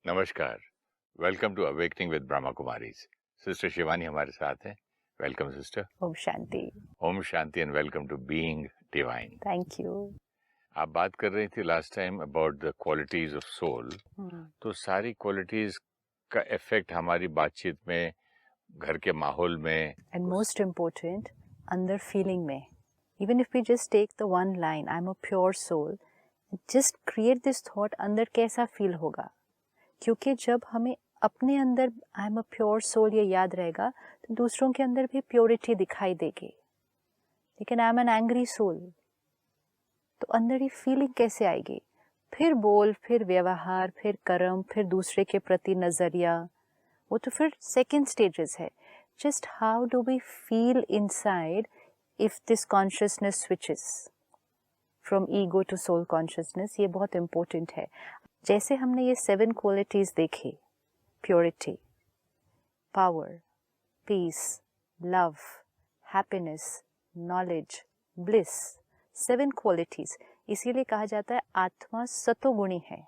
नमस्कार। Welcome to awakening with Brahma Kumaris. Sister Shivani हमारे साथ हैं। Welcome sister. ओम शांति। ओम शांति and welcome to being divine. Thank you. आप बात कर रही थी last time about the qualities of soul. तो सारी क्वालिटीज का इफेक्ट हमारी बातचीत में, घर के माहौल में, एंड मोस्ट इम्पोर्टेंट अंदर फीलिंग में। Even if we just take the one line, I am a pure soul, just create this thought, अंदर कैसा फील होगा। क्योंकि जब हमें अपने अंदर I am a pure soul ये याद रहेगा तो दूसरों के अंदर भी प्योरिटी दिखाई देगी। लेकिन I am an angry soul, तो अंदर ये फीलिंग कैसे आएगी। फिर बोल, फिर व्यवहार, फिर कर्म, फिर दूसरे के प्रति नजरिया, वो तो फिर सेकेंड स्टेजेस है। Just how do we feel inside if this consciousness switches from ego to soul consciousness, ये बहुत इंपॉर्टेंट है। जैसे हमने ये 7 क्वालिटीज देखी, purity, power, peace, love, happiness, knowledge, bliss, 7 qualities. इसीलिए कहा जाता है आत्मा सतोगुणी है।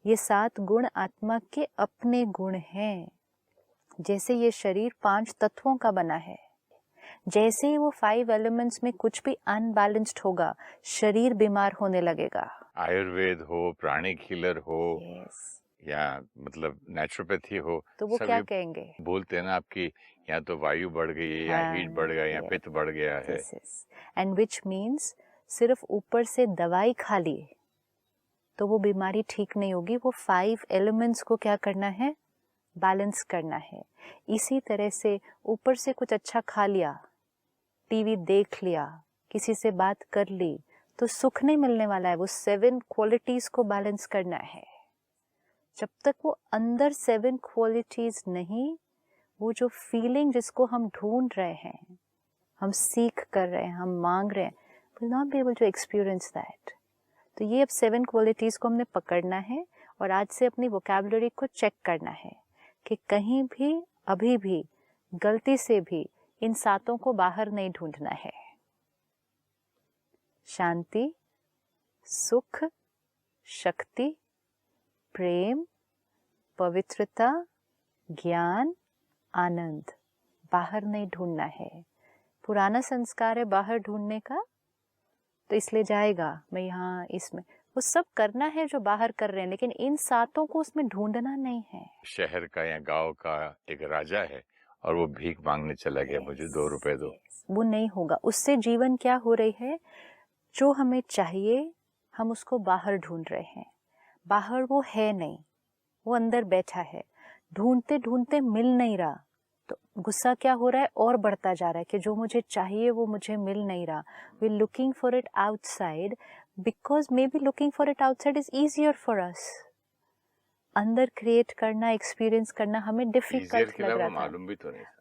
ये 7 गुण आत्मा के अपने गुण हैं। जैसे ये शरीर 5 तत्वों का बना है, जैसे ही वो 5 एलिमेंट्स में कुछ भी अनबैलेंस्ड होगा, शरीर बीमार होने लगेगा। आयुर्वेद हो, प्राणिक हीलर हो, yes. या मतलब नेचुरोपैथी हो, तो वो क्या कहेंगे, बोलते हैं ना आपकी या तो वायु बढ़ गई है, या हीट बढ़ गया, या पित्त बढ़ गया है। एंड विच मीन्स सिर्फ ऊपर से दवाई खा लिए तो वो बीमारी ठीक नहीं होगी। वो 5 एलिमेंट्स को क्या करना है, बैलेंस करना है। इसी तरह से ऊपर से कुछ अच्छा खा लिया, टीवी देख लिया, किसी से बात कर ली, तो सुख नहीं मिलने वाला है। वो 7 क्वालिटीज को बैलेंस करना है। जब तक वो अंदर 7 क्वालिटीज नहीं, वो जो फीलिंग जिसको हम ढूंढ रहे हैं, हम सीख कर रहे हैं, हम मांग रहे हैं, will not be able to experience that. तो ये अब 7 क्वालिटीज को हमने पकड़ना है और आज से अपनी वोकैबुलरी को चेक करना है कि कहीं भी अभी भी गलती से भी इन 7 को बाहर नहीं ढूंढना है। शांति, सुख, शक्ति, प्रेम, पवित्रता, ज्ञान, आनंद, बाहर नहीं ढूंढना है। पुराना संस्कार है बाहर ढूंढने का, तो इसलिए जाएगा मैं यहाँ इसमें, वो सब करना है जो बाहर कर रहे हैं, लेकिन इन 7 को उसमें ढूंढना नहीं है। शहर का या गांव का एक राजा है और वो भीख मांगने चला गया, मुझे 2 रुपए दो। वो नहीं होगा। उससे जीवन क्या हो रही है, जो हमें चाहिए हम उसको बाहर ढूंढ रहे हैं। बाहर वो है नहीं, वो अंदर बैठा है। ढूंढते ढूंढते मिल नहीं रहा, तो गुस्सा क्या हो रहा है, और बढ़ता जा रहा है कि जो मुझे चाहिए वो मुझे मिल नहीं रहा। We looking for it outside because may be looking for it outside is easier for us. अंदर क्रिएट करना, एक्सपीरियंस करना हमें डिफिकल्ट लग रहा था,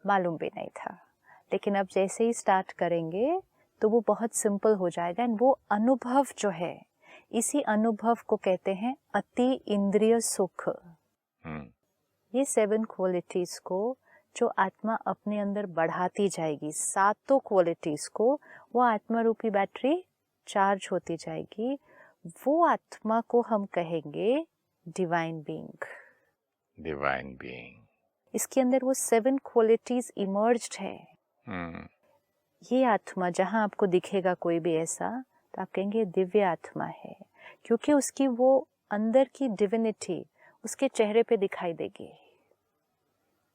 मालूम भी नहीं था। लेकिन अब जैसे ही स्टार्ट करेंगे तो वो बहुत सिंपल हो जाएगा। एंड वो अनुभव जो है, इसी अनुभव को कहते हैं अति इंद्रिय सुख। ये 7 क्वालिटीज को जो आत्मा अपने अंदर बढ़ाती जाएगी, 7 क्वालिटीज को, वो आत्मा रूपी बैटरी चार्ज होती जाएगी। वो आत्मा को हम कहेंगे डिवाइन बीइंग। डिवाइन बीइंग, इसके अंदर वो 7 क्वालिटीज इमर्ज्ड है। ये आत्मा जहां आपको दिखेगा कोई भी ऐसा, तो आप कहेंगे दिव्य आत्मा है, क्योंकि उसकी वो अंदर की डिविनिटी उसके चेहरे पे दिखाई देगी।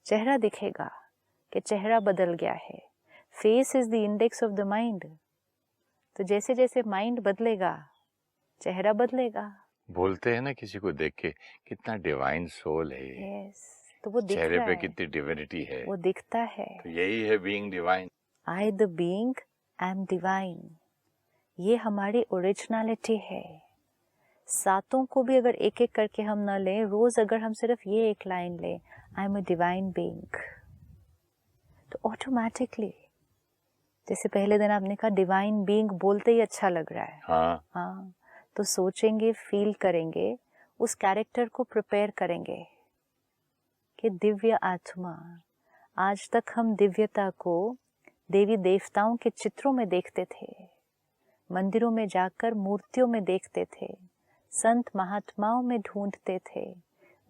चेहरा दिखेगा कि चेहरा बदल गया है। Face is the index of the mind. तो जैसे जैसे माइंड बदलेगा, चेहरा बदलेगा। बोलते हैं ना किसी को देख के कितना डिवाइन सोल है ये। yes, तो वो दिख चेहरे रहा पे है, कितनी डिविनिटी है, वो दिखता है। तो यही है being divine. I the being M divine, ये हमारी ओरिजिनलिटी है। 7 को भी अगर एक एक करके हम ना लें, रोज अगर हम सिर्फ ये एक लाइन लें, आई एम अ डिवाइन बीइंग, तो ऑटोमेटिकली, जैसे पहले दिन आपने कहा डिवाइन बीइंग बोलते ही अच्छा लग रहा है। हाँ, तो सोचेंगे, फील करेंगे, उस कैरेक्टर को प्रिपेयर करेंगे कि दिव्य आत्मा। आज तक हम दिव्यता को देवी देवताओं के चित्रों में देखते थे, मंदिरों में जाकर मूर्तियों में देखते थे, संत महात्माओं में ढूंढते थे,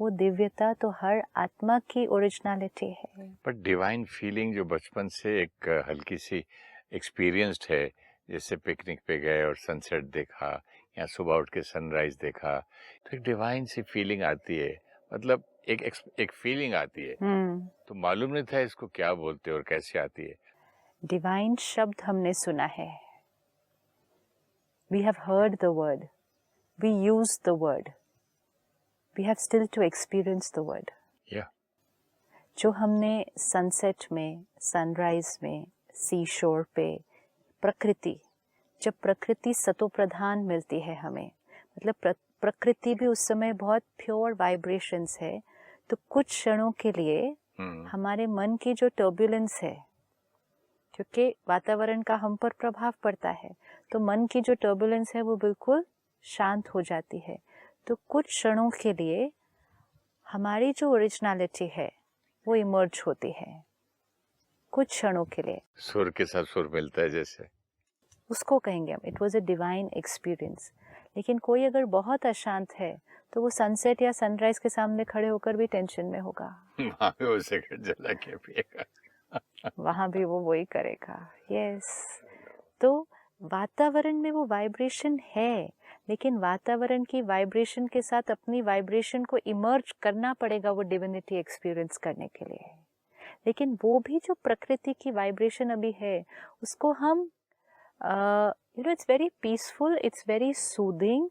वो दिव्यता तो हर आत्मा की ओरिजिनलिटी है। बट डिवाइन फीलिंग जो बचपन से एक हल्की सी एक्सपीरियंस्ड है, जैसे पिकनिक पे गए और सनसेट देखा या सुबह उठ के सनराइज देखा, तो एक डिवाइन सी फीलिंग आती है, मतलब एक फीलिंग आती है। तो मालूम नहीं था इसको क्या बोलते और कैसे आती है। डिवाइन शब्द हमने सुना है, we have heard the word, we use the word, we have still to experience the word. Yeah. जो हमने सनसेट में, सनराइज में, सी शोर पे, प्रकृति, जब प्रकृति सतो प्रधान मिलती है हमें, मतलब प्रकृति भी उस समय बहुत प्योर वाइब्रेशंस है, तो कुछ क्षणों के लिए हमारे मन की जो टर्बुलेंस है, क्योंकि वातावरण का हम पर प्रभाव पड़ता है, तो मन की जो टर्बुलेंस है वो बिल्कुल शांत हो जाती है। तो कुछ क्षणों के लिए हमारी जो ओरिजिनलिटी है वो इमर्ज होती है, कुछ क्षणों के लिए। सुर के साथ सुर मिलता है जैसे, उसको कहेंगे हम, it was a divine experience. लेकिन कोई अगर बहुत अशांत है तो वो सनसेट या सनराइज के सामने खड़े होकर भी टेंशन में होगा। वहाँ भी वो सिगरेट जला के पिएगा। वहां भी वो वही करेगा। यस, तो वातावरण में वो वाइब्रेशन है, लेकिन वातावरण की वाइब्रेशन के साथ अपनी वाइब्रेशन को इमर्ज करना पड़ेगा वो डिविनिटी एक्सपीरियंस करने के लिए। लेकिन वो भी जो प्रकृति की वाइब्रेशन अभी है उसको हम it's very peaceful, it's very soothing,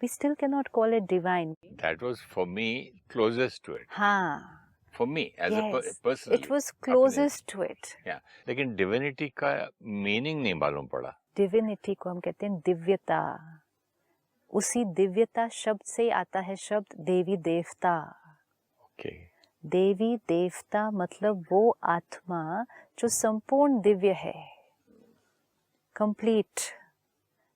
we still cannot call it divine. That was for me closest to it. हाँ, for me as yes, a person, it was closest to it. Yeah, लेकिन divinity का meaning नहीं मालूम पड़ा। divinity को हम कहते हैं दिव्यता। उसी दिव्यता शब्द से आता है शब्द देवी देवता। Okay. देवी देवता मतलब वो आत्मा जो संपूर्ण दिव्य है, कंप्लीट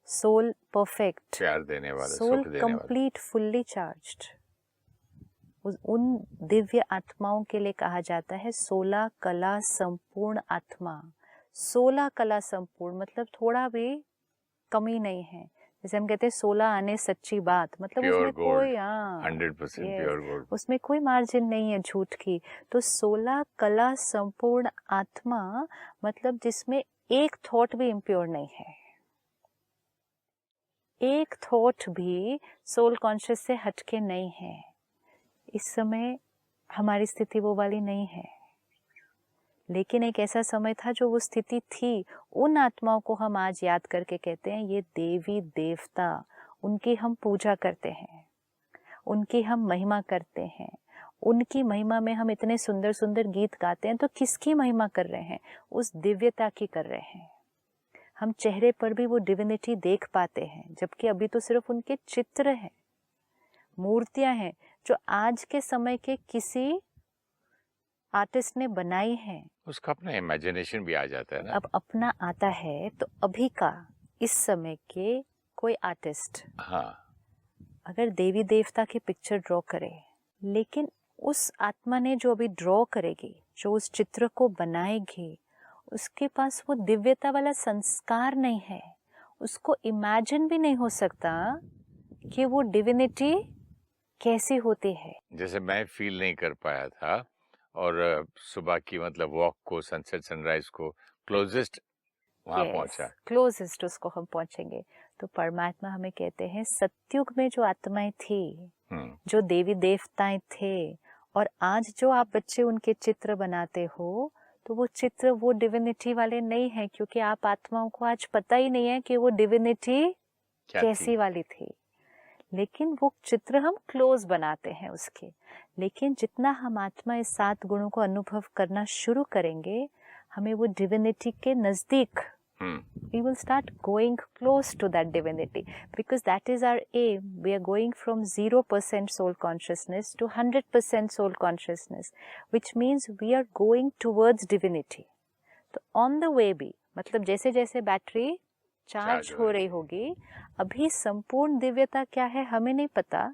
सोल, परफेक्ट, प्यार देने वाला, सोल कंप्लीट, फुल्ली चार्ज्ड। उन दिव्य आत्माओं के लिए कहा जाता है 16 कला संपूर्ण आत्मा। 16 कला संपूर्ण मतलब थोड़ा भी कमी नहीं है। जैसे हम कहते हैं 16 आने सच्ची बात, मतलब उसमें कोई 100% प्योर गोल्ड, उसमें कोई मार्जिन नहीं है झूठ की। तो 16 कला संपूर्ण आत्मा मतलब जिसमें एक थॉट भी इम्प्योर नहीं है, एक थॉट भी सोल कॉन्शियस से हटके नहीं है। इस समय हमारी स्थिति वो वाली नहीं है, लेकिन एक ऐसा समय था जो वो स्थिति थी। उन आत्माओं को हम आज याद करके कहते हैं ये देवी देवता, उनकी हम पूजा करते हैं, उनकी हम महिमा करते हैं। उनकी महिमा में हम इतने सुंदर सुंदर गीत गाते हैं, तो किसकी महिमा कर रहे हैं? उस दिव्यता की कर रहे हैं। हम चेहरे पर भी वो डिविनिटी देख पाते हैं, जबकि अभी तो सिर्फ उनके चित्र हैं, मूर्तियां हैं जो आज के समय के किसी आर्टिस्ट ने बनाई है। उसका अपना इमेजिनेशन भी आ जाता है ना। अब अपना आता है तो अभी का इस समय के कोई आर्टिस्ट अगर देवी देवता की पिक्चर ड्रॉ करे, लेकिन उस आत्मा ने जो अभी ड्रॉ करेगी, जो उस चित्र को बनाएगी, उसके पास वो दिव्यता वाला संस्कार नहीं है। उसको इमेजिन भी नहीं हो सकता कि वो डिविनिटी कैसी होती है। जैसे मैं फील नहीं कर पाया था, और सुबह की मतलब वॉक को, सनसेट सनराइज को क्लोजेस्ट वहाँ पहुँचा, क्लोजेस्ट उसको हम पहुँचेंगे। तो परमात्मा हमें कहते हैं सत्युग में जो आत्माएं थी, जो देवी देवताएं थे, और आज जो आप बच्चे उनके चित्र बनाते हो, तो वो चित्र वो डिविनिटी वाले नहीं है, क्योंकि आप आत्माओं को आज पता ही नहीं है कि वो डिविनिटी कैसी वाली थी। लेकिन वो चित्र हम क्लोज बनाते हैं उसके। लेकिन जितना हम आत्मा इस 7 गुणों को अनुभव करना शुरू करेंगे, हमें वो डिविनिटी के नजदीक, we will start going close to that divinity, because that is our aim. We are going from 0% soul consciousness to 100% soul consciousness, which means we are going towards divinity. तो on the way भी, मतलब जैसे जैसे battery charge हो रही होगी, अभी संपूर्ण दिव्यता क्या है हमें नहीं पता,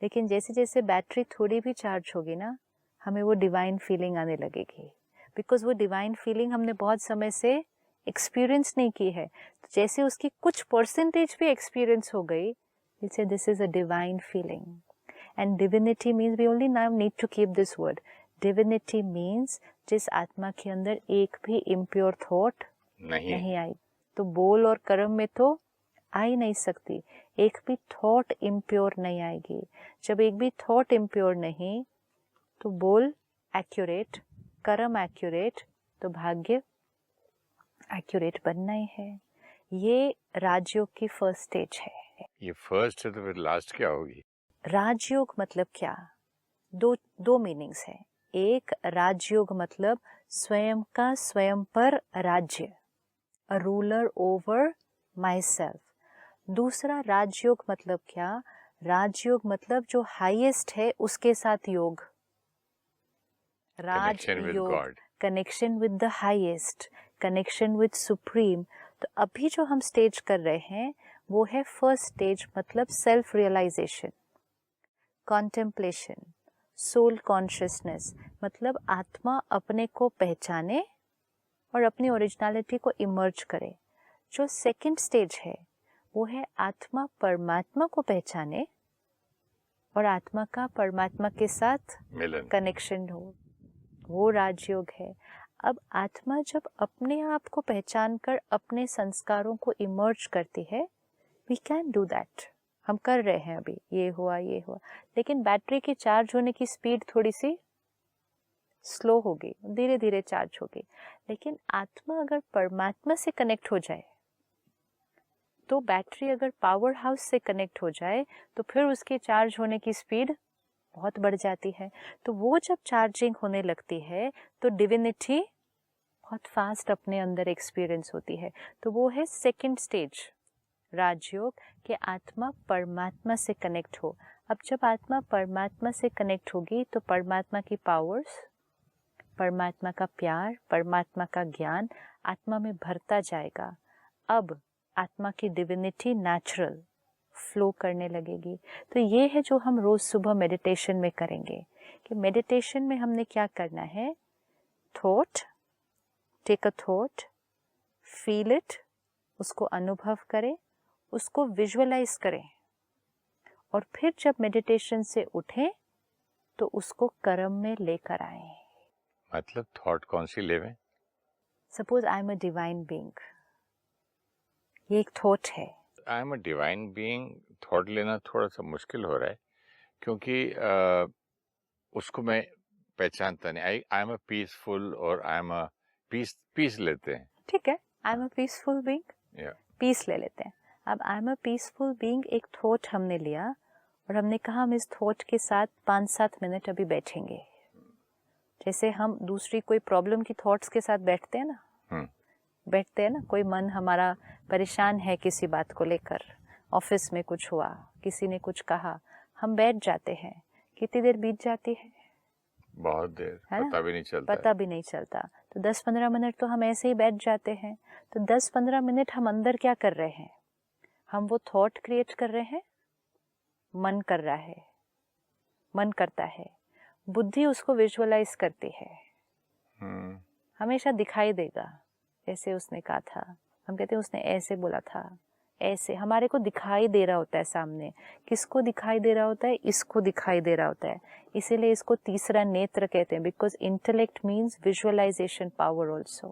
लेकिन जैसे जैसे बैटरी थोड़ी भी चार्ज होगी ना, हमें वो डिवाइन फीलिंग आने लगेगी। बिकॉज वो डिवाइन फीलिंग हमने बहुत समय से एक्सपीरियंस नहीं की है। तो जैसे उसकी कुछ परसेंटेज भी एक्सपीरियंस हो गई, will say this is a divine feeling. And divinity means we only now need to keep this word. Divinity means जिस आत्मा के अंदर एक भी इम्प्योर थॉट नहीं आई. तो बोल और कर्म में तो आ ही नहीं सकती. एक भी थॉट इम्प्योर नहीं आएगी. जब एक भी थॉट इम्प्योर नहीं तो बोल एक्यूरेट, कर्म एक्यूरेट, तो भाग्य एक्यूरेट बनना ही है. ये राजयोग की फर्स्ट स्टेज है. ये फर्स्ट है तो फिर लास्ट क्या होगी? राजयोग मतलब क्या? दो मीनिंग्स है. एक, राजयोग मतलब स्वयं का स्वयं पर राज्य, a ruler over my self. दूसरा, राजयोग मतलब क्या? राजयोग मतलब जो हाईएस्ट है उसके साथ योग. Connection with Rajyoga, God. Connection with the highest, connection with supreme. तो अभी जो हम स्टेज कर रहे हैं वो है फर्स्ट स्टेज, मतलब self realisation, contemplation, soul consciousness, मतलब आत्मा अपने को पहचाने और अपनी ओरिजिनलिटी को इमर्ज करे. जो सेकंड स्टेज है वो है आत्मा परमात्मा को पहचाने और आत्मा का परमात्मा के साथ मिलन. कनेक्शन हो. वो राजयोग है. अब आत्मा जब अपने आप को पहचान कर अपने संस्कारों को इमर्ज करती है, वी कैन डू दैट. हम कर रहे हैं अभी, ये हुआ, लेकिन बैटरी की चार्ज होने की स्पीड थोड़ी सी स्लो होगी, धीरे धीरे चार्ज होगी. लेकिन आत्मा अगर परमात्मा से कनेक्ट हो जाए, तो बैटरी अगर पावर हाउस से कनेक्ट हो जाए तो फिर उसके चार्ज होने की स्पीड बहुत बढ़ जाती है. तो वो जब चार्जिंग होने लगती है तो डिविनिटी बहुत फास्ट अपने अंदर एक्सपीरियंस होती है. तो वो है सेकंड स्टेज राजयोग, के आत्मा परमात्मा से कनेक्ट हो. अब जब आत्मा परमात्मा से कनेक्ट होगी तो परमात्मा की पावर्स, परमात्मा का प्यार, परमात्मा का ज्ञान आत्मा में भरता जाएगा. अब आत्मा की डिविनिटी नेचुरल फ्लो करने लगेगी. तो ये है जो हम रोज सुबह मेडिटेशन में करेंगे. कि मेडिटेशन में हमने क्या करना है? Thought, take a thought, feel it, उसको अनुभव करें, उसको विजुअलाइज करें, और फिर जब मेडिटेशन से उठें तो उसको कर्म में लेकर आए. मतलब थॉट कौन सी लेवें? Suppose I am a divine being, ये एक थॉट है. I am a divine being, thought लेना थोड़ा सा मुश्किल हो रहा है क्योंकि उसको मैं पहचानता नहीं. आई एम अ पीसफुल और आई एम अ पीस लेते हैं. ठीक है, I am a peaceful being, Yeah. Peace ले लेते हैं. अब I am a peaceful being एक थॉट हमने लिया और हमने कहा हम इस थॉट के साथ 5-7 मिनट अभी बैठेंगे. जैसे हम दूसरी कोई प्रॉब्लम की थॉट्स के साथ बैठते हैं ना, बैठते हैं ना. कोई मन हमारा परेशान है किसी बात को लेकर, ऑफिस में कुछ हुआ, किसी ने कुछ कहा, हम बैठ जाते हैं. कितनी देर बीत जाती है? बहुत देर, है ना? पता भी नहीं चलता. पता भी नहीं चलता. तो 10-15 मिनट तो हम ऐसे ही बैठ जाते हैं. तो 10-15 मिनट हम अंदर क्या कर रहे हैं? हम वो थॉट क्रिएट कर रहे हैं, मन कर रहा है, मन करता है, बुद्धि उसको विजुअलाइज करती है. हमेशा दिखाई देगा. जैसे उसने कहा था, हम कहते हैं उसने ऐसे बोला था, ऐसे हमारे को दिखाई दे रहा होता है सामने. किसको दिखाई दे रहा होता है? इसको दिखाई दे रहा होता है. इसीलिए इसको तीसरा नेत्र कहते हैं, because intellect means visualisation power also.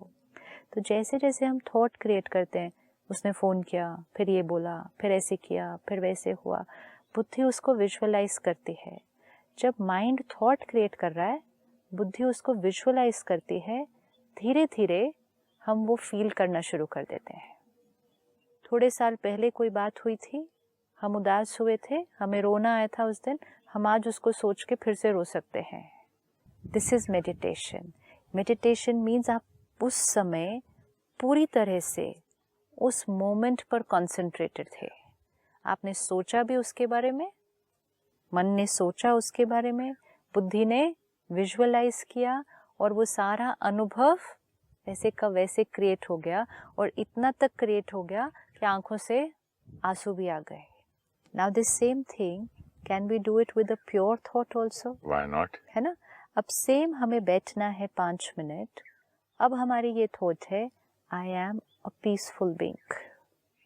तो जैसे जैसे हम थॉट क्रिएट करते हैं, उसने फ़ोन किया, फिर ये बोला, फिर ऐसे किया, फिर वैसे हुआ, बुद्धि उसको विजुअलाइज करती है. जब माइंड थॉट क्रिएट कर रहा है, बुद्धि उसको विजुअलाइज करती है. धीरे धीरे हम वो फील करना शुरू कर देते हैं. थोड़े साल पहले कोई बात हुई थी, हम उदास हुए थे, हमें रोना आया था उस दिन, हम आज उसको सोच के फिर से रो सकते हैं. This is meditation. Meditation means आप उस समय पूरी तरह से उस मोमेंट पर कॉन्सेंट्रेटेड थे. आपने सोचा भी उसके बारे में, मन ने सोचा उसके बारे में, बुद्धि ने विजुअलाइज किया, और वो सारा अनुभव वैसे का वैसे क्रिएट हो गया. और इतना तक क्रिएट हो गया कि आंखों से आंसू भी आ गए. Now this same thing can we do it with a pure thought also? Why not? है ना? अब सेम हमें बैठना है 5 मिनट. अब हमारी ये थॉट है, I am a peaceful being.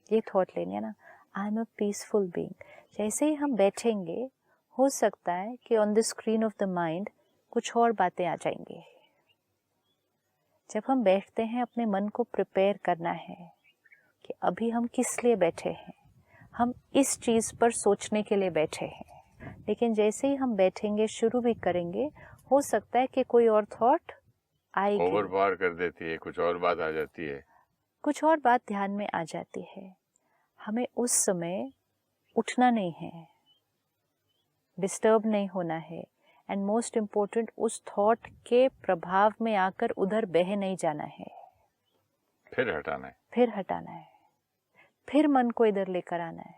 ये थॉट लेनी है ना, आई एम अ पीसफुल बीइंग. जैसे ही हम बैठेंगे हो सकता है कि on the screen of the mind कुछ और बातें आ जाएंगी। जब हम बैठते हैं, अपने मन को प्रिपेयर करना है कि अभी हम किस लिए बैठे हैं, हम इस चीज़ पर सोचने के लिए बैठे हैं। लेकिन जैसे ही हम बैठेंगे, शुरू भी करेंगे, हो सकता है कि कोई और थॉट आएगी, ओवरपावर कर देती है, कुछ और बात आ जाती है। कुछ और बात ध्यान में आ जाती है। हमें उस समय उठना नहीं है, डिस्टर्ब नहीं होना है, एंड मोस्ट इम्पोर्टेंट, उस थॉट के प्रभाव में आकर उधर बह नहीं जाना है। फिर हटाना है। फिर हटाना है, फिर मन को इधर लेकर आना है,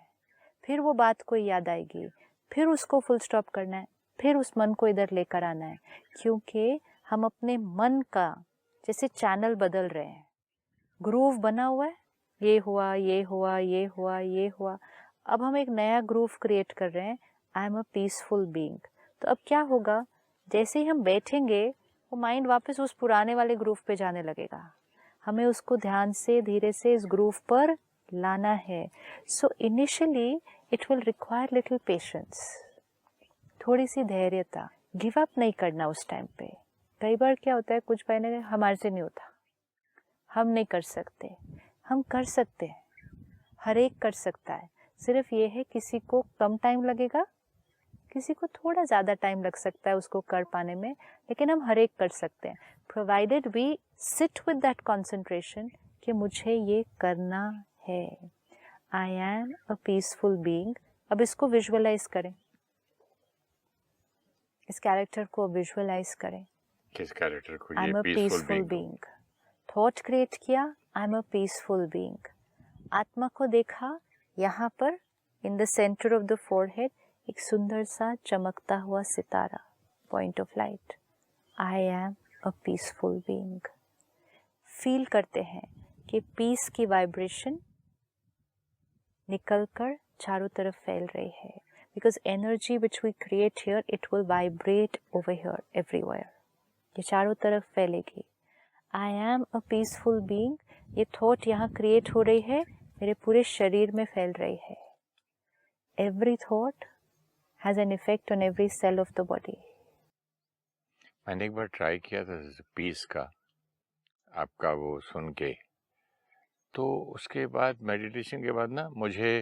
फिर वो बात कोई याद आएगी, फिर उसको फुल स्टॉप करना है, फिर उस मन को इधर लेकर आना है। क्योंकि हम अपने मन का जैसे चैनल बदल रहे हैं, ग्रूव बना हुआ है, ये हुआ, ये हुआ, ये हुआ, ये हुआ, अब हम एक नया ग्रूव क्रिएट कर रहे हैं, आई एम अ पीसफुल बीइंग। तो अब क्या होगा, जैसे ही हम बैठेंगे, वो माइंड वापस उस पुराने वाले ग्रूव पे जाने लगेगा। हमें उसको ध्यान से, धीरे से इस ग्रूव पर लाना है। So initially it will require little patience, थोड़ी सी धैर्यता, गिव अप नहीं करना उस टाइम पे। कई बार क्या होता है, कुछ महीने हमारे से नहीं होता, हम नहीं कर सकते, हम कर सकते हैं, हर एक कर सकता है। सिर्फ ये है, किसी को कम टाइम लगेगा, किसी को थोड़ा ज़्यादा टाइम लग सकता है उसको कर पाने में, लेकिन हम हर एक कर सकते हैं, provided we sit with that concentration कि मुझे ये करना है। I am a peaceful being. अब इसको विजुअलाइज करें, इस कैरेक्टर को विजुअलाइज करें। किस कैरेक्टर को? आई ये am a peaceful peaceful being. Being. Thought create किया, I am a peaceful being. आत्मा को देखा, यहाँ पर in the centre of the forehead एक सुंदर सा चमकता हुआ सितारा, point of light. I am a peaceful being. Feel करते हैं कि पीस की वाइब्रेशन निकलकर चारों तरफ फैल रही है, because energy which we create here, it will vibrate over here everywhere. ये चारों तरफ फैलेगी। I am a peaceful being, ये थॉट यहाँ क्रिएट हो रही है, मेरे पूरे शरीर में फैल रही है। Every thought has an effect on every cell of the body. मैंने एक बार ट्राई किया था पीस का, आपका वो सुन के, तो उसके बाद मेडिटेशन के बाद ना मुझे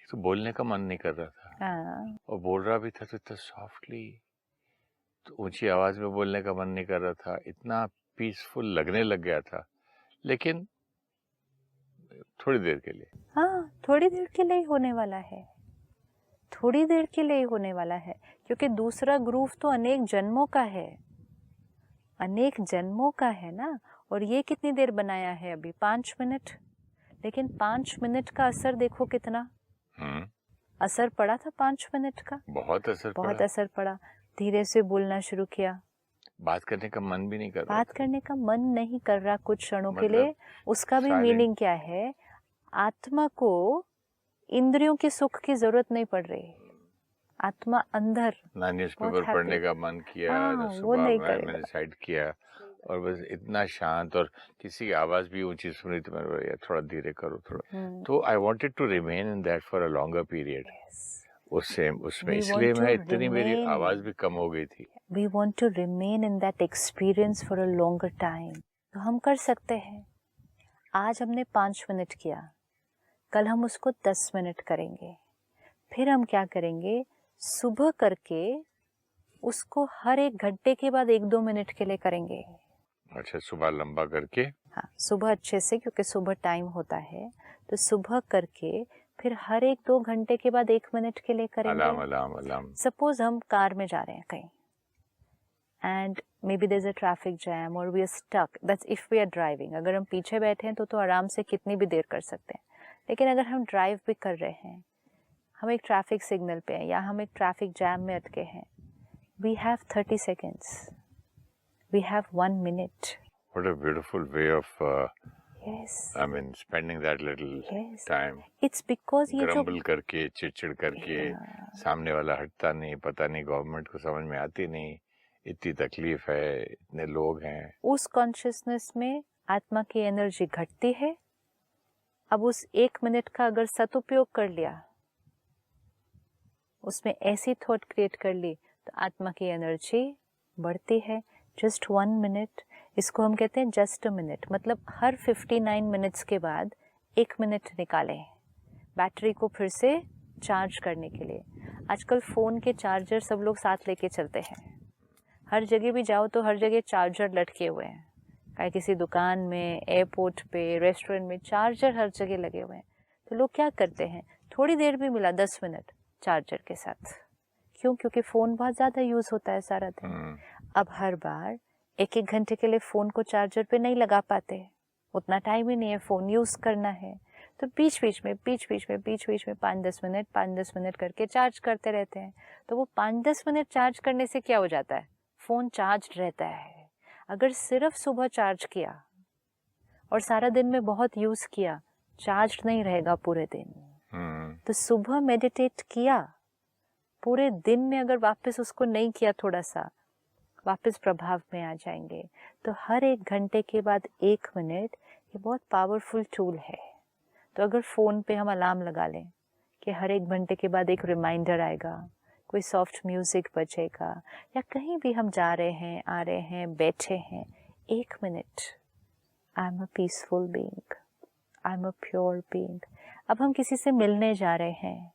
तो बोलने का मन नहीं कर रहा था, और बोल रहा भी था तो इतना सॉफ्टली, तो ऊंची आवाज में बोलने का मन नहीं कर रहा था, इतना पीसफुल लगने लग गया था, लेकिन थोड़ी देर के लिए। हाँ, थोड़ी देर के लिए ही होने वाला है, थोड़ी देर के लिए ही होने वाला है, क्योंकि दूसरा ग्रूव तो अनेक जन्मों का है, अनेक जन्मों का है ना। और ये कितनी देर बनाया है अभी? 5 मिनट। लेकिन 5 मिनट का असर देखो कितना असर पड़ा था। 5 मिनट का बहुत असर बहुत पड़ा। असर पड़ा। धीरे से बोलना शुरू किया, बात करने का मन भी नहीं कर रहा बात था। करने का मन नहीं कर रहा कुछ क्षणों के मतलब लिए। उसका भी silent। मीनिंग क्या है? आत्मा को इंद्रियों की सुख की जरूरत नहीं पड़ रही। आत्मा अंदर ना न्यूज़पेपर पढ़ने का मन किया, ना वो सुबह नहीं मैंने करेगा। डिसाइड किया, और बस इतना शांत, और किसी की आवाज भी ऊंची सुनी तो मैंने बोला यार थोड़ा धीरे करो थोड़ा। तो I wanted to remain in that for a longer period. उसमें इसलिए मैं इतनी, मेरी आवाज भी कम हो गई थी। We want to remain in that experience for a longer time. तो हम कर सकते हैं। आज हमने 5 मिनट किया, कल हम उसको 10 मिनट करेंगे। फिर हम क्या करेंगे? सुबह करके उसको हर 1 घंटे के बाद 1-2 मिनट के लिए करेंगे। अच्छा, सुबह लंबा करके। हाँ, सुबह अच्छे से, क्योंकि सुबह टाइम होता है, तो सुबह करके फिर हर 1-2 घंटे के बाद 1 मिनट के लिए करेंगे। अलार्म। सपोज हम कार में जा रहे हैं कहीं, and maybe there's a traffic jam or we are stuck. That's if we are driving. अगर हम पीछे बैठे हैं तो आराम से कितनी भी देर कर सकते हैं, लेकिन अगर हम ड्राइव भी कर रहे हैं, हम एक ट्रैफिक सिग्नल पे हैं या हम एक ट्रैफिक जैम में अटके हैं, we have 30 seconds, we have 1 minute. What a beautiful way of Yes. I mean spending that little Yes. time. It's because ये जो ग्रम्बल करके, चिड़चिड़ करके, सामने वाला हटता नहीं, पता नहीं गवर्नमेंट को समझ में आती नहीं, इतनी तकलीफ है, इतने लोग हैं। उस कॉन्शियसनेस में आत्मा की एनर्जी घटती है। अब उस 1 मिनट का अगर सदुपयोग कर लिया उसमें ऐसी थॉट क्रिएट कर ली तो आत्मा की एनर्जी बढ़ती है। जस्ट 1 मिनट, इसको हम कहते हैं जस्ट अ मिनट, मतलब हर 59 मिनट्स के बाद 1 मिनट निकालें बैटरी को फिर से चार्ज करने के लिए। आजकल फ़ोन के चार्जर सब लोग साथ लेके चलते हैं, हर जगह भी जाओ तो हर जगह चार्जर लटके हुए हैं, चाहे किसी दुकान में, एयरपोर्ट पे, रेस्टोरेंट में चार्जर हर जगह लगे हुए हैं। तो लोग क्या करते हैं, थोड़ी देर भी मिला 10 मिनट चार्जर के साथ, क्यों? क्योंकि फ़ोन बहुत ज़्यादा यूज़ होता है सारा दिन। अब हर बार 1-1 घंटे के लिए फ़ोन को चार्जर पे नहीं लगा पाते, उतना टाइम ही नहीं है फ़ोन यूज़ करना है, तो बीच बीच में 5-10 मिनट करके चार्ज करते रहते हैं। तो वो 5-10 मिनट चार्ज करने से क्या हो जाता है, फ़ोन चार्ज रहता है। अगर सिर्फ सुबह चार्ज किया और सारा दिन में बहुत यूज़ किया, चार्ज नहीं रहेगा पूरे दिन। तो सुबह मेडिटेट किया, पूरे दिन में अगर वापस उसको नहीं किया, थोड़ा सा वापस प्रभाव में आ जाएंगे। तो हर 1 घंटे के बाद 1 मिनट, ये बहुत पावरफुल टूल है। तो अगर फ़ोन पे हम अलार्म लगा लें कि हर 1 घंटे के बाद एक रिमाइंडर आएगा, कोई सॉफ्ट म्यूज़िक बजेगा, या कहीं भी हम जा रहे हैं, आ रहे हैं, बैठे हैं, 1 minute, I am a peaceful being, I am a pure being. अब हम किसी से मिलने जा रहे हैं,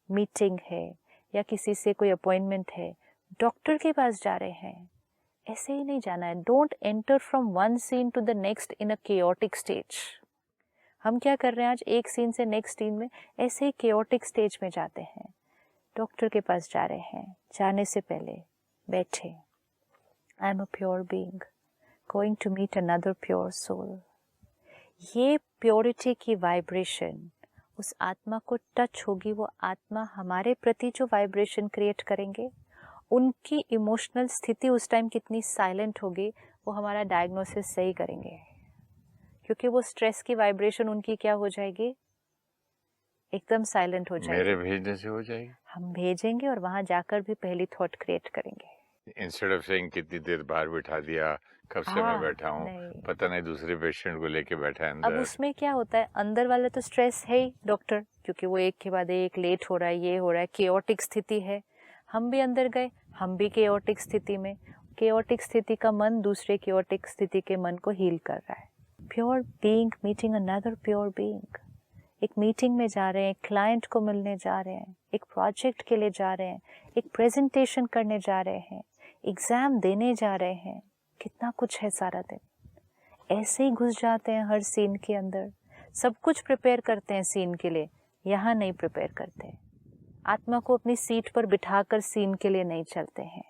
मीटिंग है या किसी से कोई अपॉइंटमेंट है, डॉक्टर के पास जा रहे हैं, ऐसे ही नहीं जाना है। Don't enter from one scene to the next in a chaotic stage. हम क्या कर रहे हैं आज, एक सीन से नेक्स्ट सीन में ऐसे ही केओटिक स्टेज में जाते हैं। डॉक्टर के पास जा रहे हैं, जाने से पहले बैठे, I am a pure being, going to meet another pure soul. ये प्योरिटी की वाइब्रेशन उस आत्मा को टच होगी, वो आत्मा हमारे प्रति जो वाइब्रेशन क्रिएट करेंगे, उनकी इमोशनल स्थिति उस टाइम कितनी साइलेंट होगी, वो हमारा डायग्नोसिस सही करेंगे। क्योंकि वो स्ट्रेस की वाइब्रेशन उनकी क्या हो जाएगी, एकदम साइलेंट हो जाएगी। मेरे भेजने से हो जाएगी, हम भेजेंगे और वहां जाकर भी पहली थॉट क्रिएट करेंगे। इंस्टेड ऑफ सेइंग कितनी देर बाहर बिठा दिया, कब से मैं बैठा हूँ, नहीं। पता नहीं दूसरे पेशेंट को लेके बैठा है अब अंदर। उसमें क्या होता है, अंदर वाला तो स्ट्रेस है ही डॉक्टर, क्योंकि वो एक के बाद एक लेट हो रहा है, ये हो रहा है, केओटिक स्थिति है। हम भी अंदर गए, हम भी केओटिक स्थिति में, केओटिक स्थिति का मन दूसरे केओटिक स्थिति के मन को हील कर रहा है। Pure being meeting another pure being. एक मीटिंग में जा रहे हैं, क्लाइंट को मिलने जा रहे हैं, एक प्रोजेक्ट के लिए जा रहे हैं, एक प्रेजेंटेशन करने जा रहे हैं, एग्जाम देने जा रहे हैं, कितना कुछ है सारा दिन। ऐसे ही घुस जाते हैं हर सीन के अंदर, सब कुछ प्रिपेयर करते हैं सीन के लिए, यहाँ नहीं प्रिपेयर करते। आत्मा को अपनी सीट पर बिठाकर सीन के लिए नहीं चलते हैं।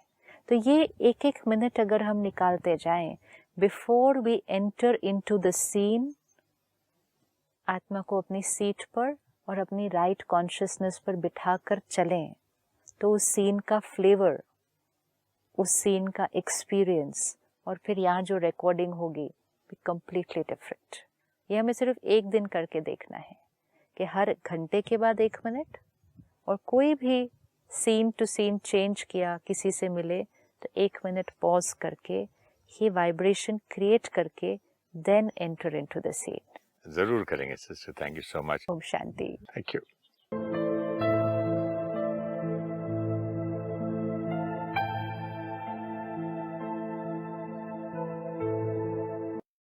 तो ये 1-1 मिनट अगर हम निकालते जाएं before we enter into the scene, आत्मा को अपनी सीट पर और अपनी राइट कॉन्शियसनेस पर बिठाकर चलें, तो उस सीन का फ्लेवर, उस सीन का एक्सपीरियंस और फिर यहाँ जो रिकॉर्डिंग होगी कंप्लीटली डिफरेंट। ये हमें सिर्फ 1 दिन करके देखना है कि हर घंटे के बाद 1 मिनट, और कोई भी सीन टू सीन चेंज किया, किसी से मिले तो 1 मिनट पॉज करके ये वाइब्रेशन क्रिएट करके then enter into the scene. जरूर करेंगे sister, thank you so much. ओम शांति। Thank you.